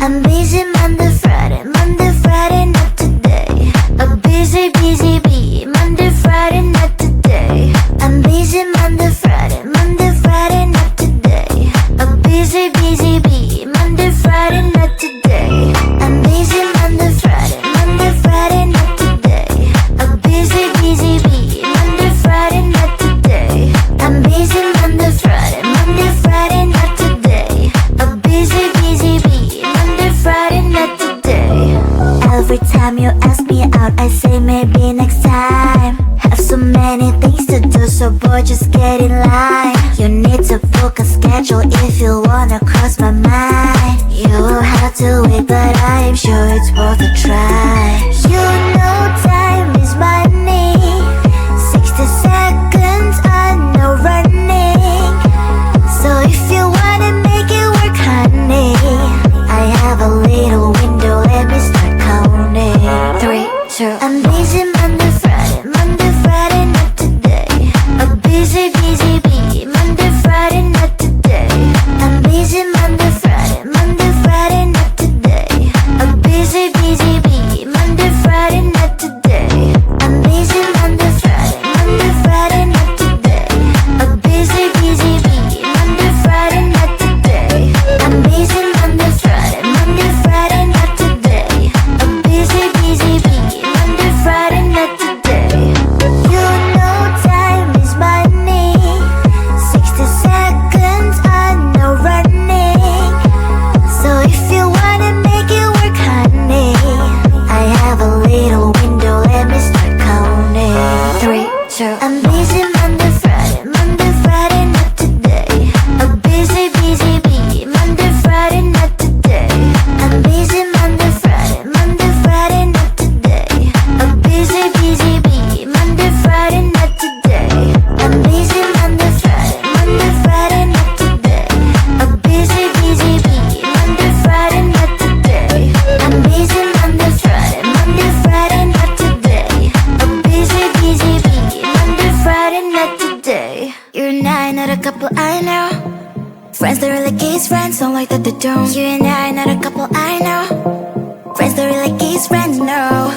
I'm busy Monday, Friday, not today. A busy, busy bee, Monday, Friday, not today. I'm busy Monday, Friday, not today. A busy, busy bee, Monday, Friday, not today. I'm busy Monday, Friday, not today. A busy, busy bee, Monday, Friday, not today. I'm busy Monday, Friday, not today. A busy, busy bee, Monday, Friday, not today. Every time you ask me out, I say maybe next time. Have so many things to do, so boy, just get in line. You need to book a schedule if you wanna cross my mind. You will have to wait, but I'm sure it's worth a try. You know time is money. 60 seconds, I know running. So if you wanna make it work, honey, I have a little window, let me start counting. 3, 2, I'm busy Monday, Friday, not today. A busy, busy bee, Monday, Friday, not today. I'm busy Monday, Friday, not today. A busy, busy bee, Monday, Friday, not today. I'm busy Monday, Friday, not today. A busy, busy bee, Monday, Friday, not today. I'm busy Monday, Friday, not today. A busy, busy bee, Monday, Friday, not today. You know time is money. 60 seconds, I know running. So if you wanna make it work, honey, I have a little window, let me start counting. 3, 2, I'm busy Monday, Friday, not today. A busy, busy bee, Monday, Friday, not today. I'm busy Monday, Friday, not today. A busy, busy bee, Monday, Friday, not today. I'm busy Monday, Friday, not today. A busy, busy bee, Monday, Friday, not today. I'm busy Monday, Friday, not today. A busy, busy bee, Monday, Friday, not today. You and I, not a couple I know. Friends that really kiss friends, don't like that they don't. You and I, not a couple I know. Friends that really kiss friends, no.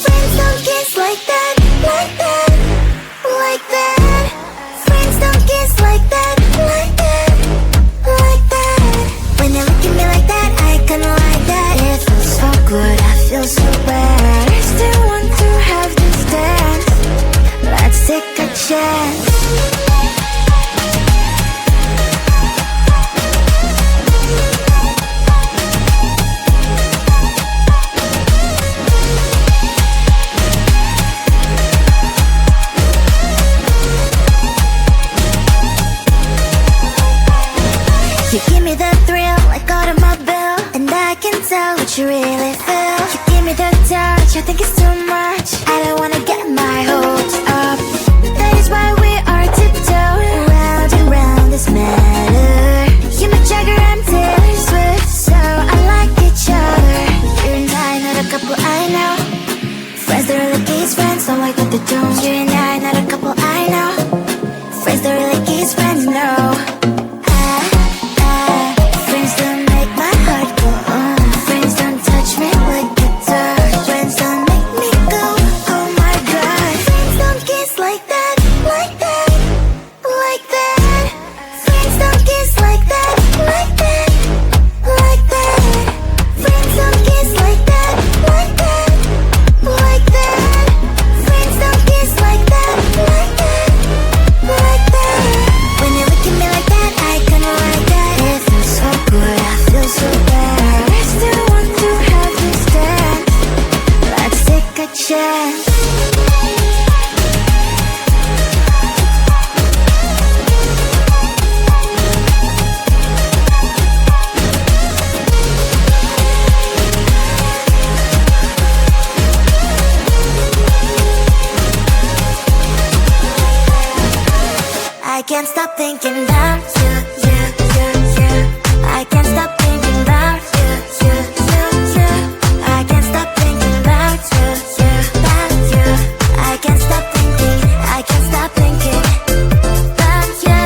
Friends don't kiss like that, like that, like that. Friends don't kiss like that, like that, like that. When you look at me like that, I kinda like that. It feels so good, I feel so bad. I still want to have this dance. Let's take a chance. You give me the thrill, like automobile, and I can tell what you really feel. You give me the touch, I think it's too much. I don't wanna get my hopes up. That is why we are tiptoeing round and round this matter. You Mick Jagger, I'm Taylor Swift, so I like each other. You and I, not a couple I know. Friends that really kiss friends, don't like what they don't. You and I, not a couple I know. Friends that really kiss friends, no. Friends don't make my heart go on. Friends don't touch me like a touch. Friends don't make me go, oh my god. Friends don't kiss like that, like that, like that. Friends don't kiss like that, like that, like that. Friends don't kiss like that, like that, like that. Friends don't kiss like that, like that, like that. When you look at me like that, I kinda like that. It feels so good, I feel so bad. I still want to have this dance. Let's take a chance. I can't stop thinking about you, you, you, you. I can't stop thinking about you, you, you, you. I can't stop thinking about you, you, about you. I can't stop thinking, I can't stop thinking about you.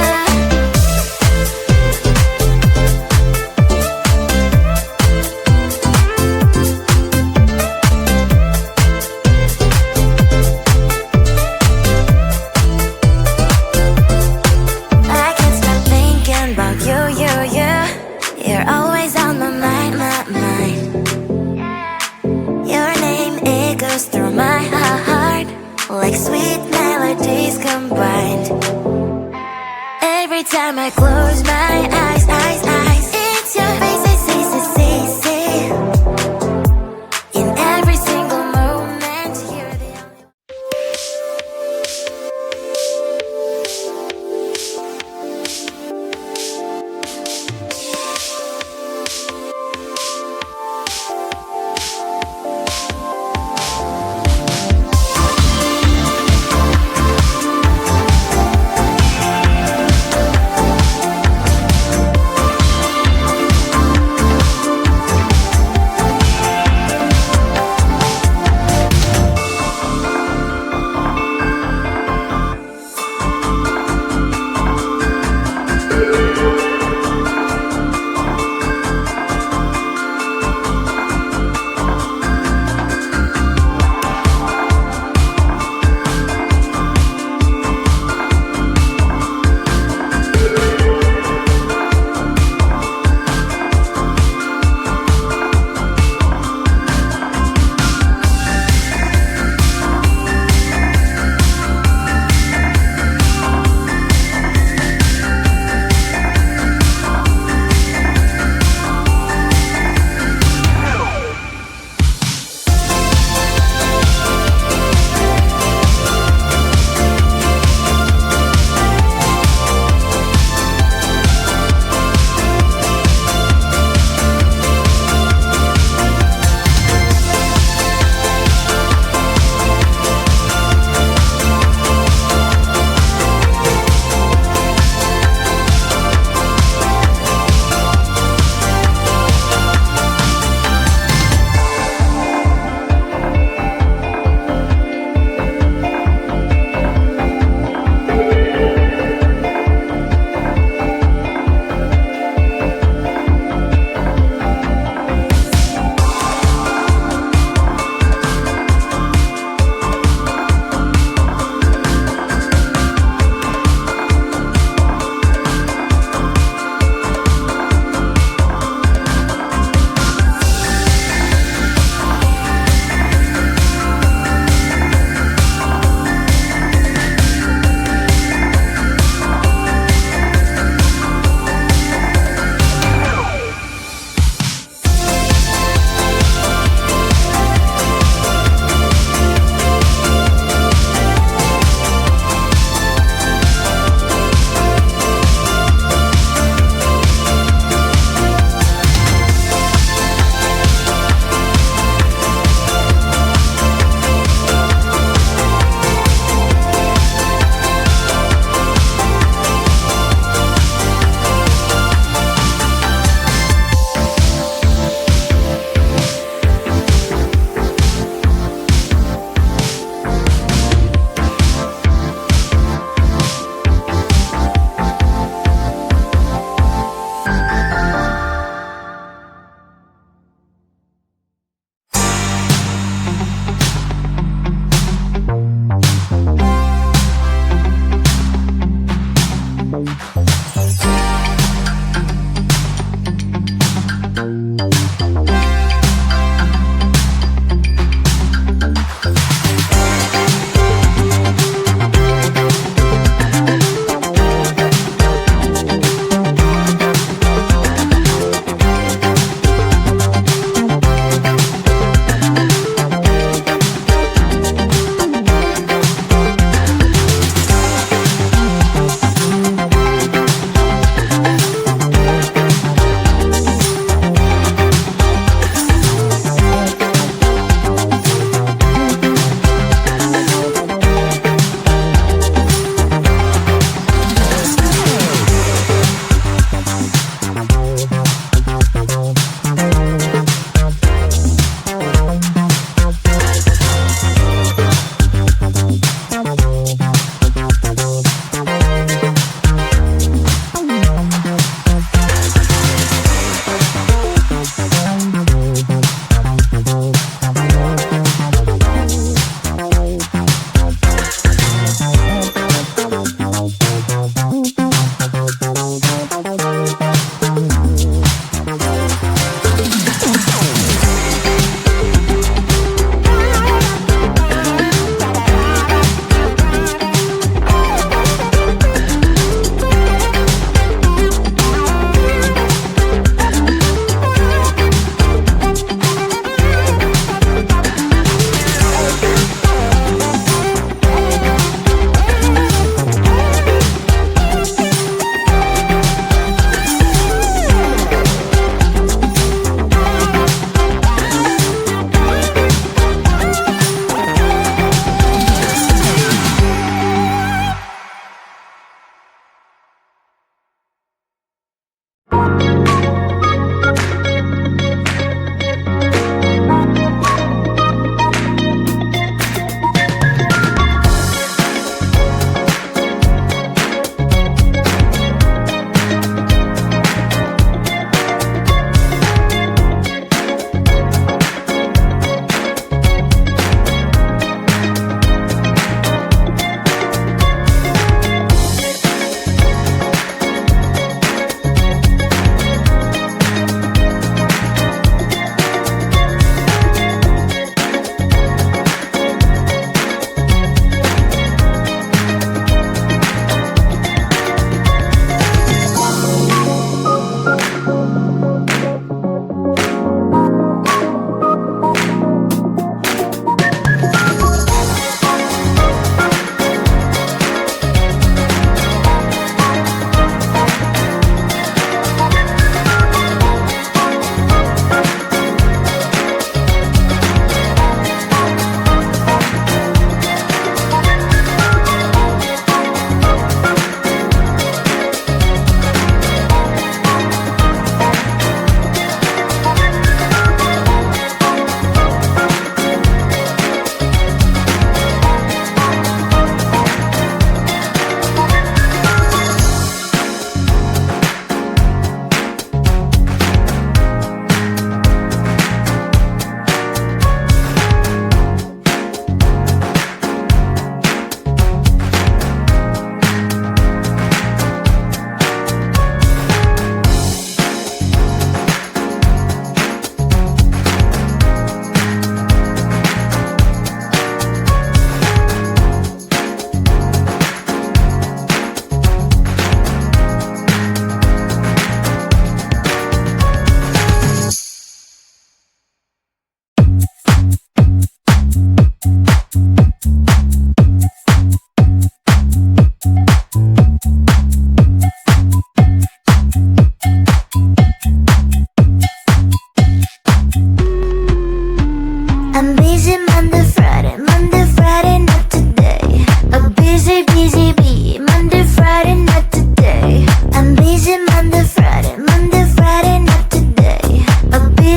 time I close my eyes, it's your face I see. In every single moment, you're the only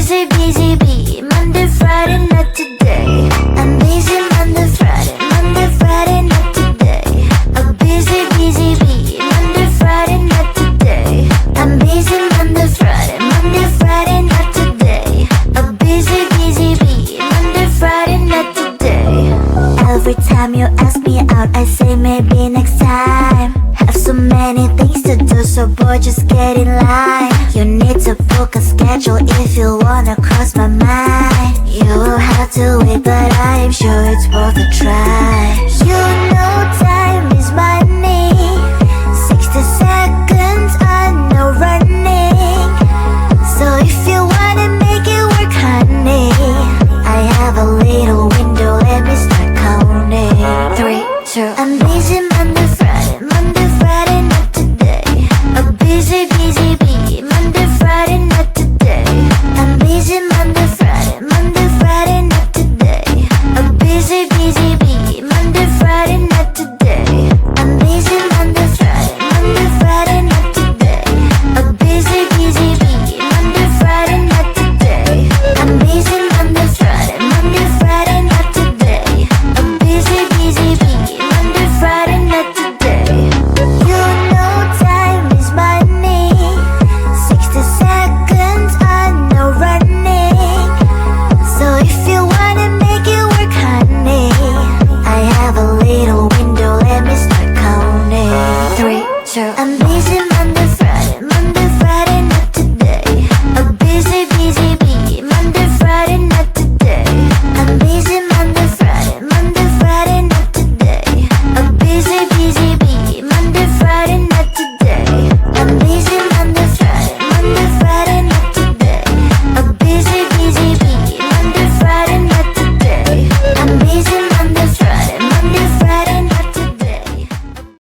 busy, busy bee. Monday, Friday, not today. I'm busy Monday, Friday, not today. A busy, busy bee. Monday, Friday, not today. I'm busy Monday, Friday, not today. A busy, busy bee. Monday, Friday, not today. Every time you ask me out, I say maybe next time. Have so many things to do, so boy, just get in line. You need to book a schedule if you wanna cross my mind. You will have to wait, but I am sure it's worth a try.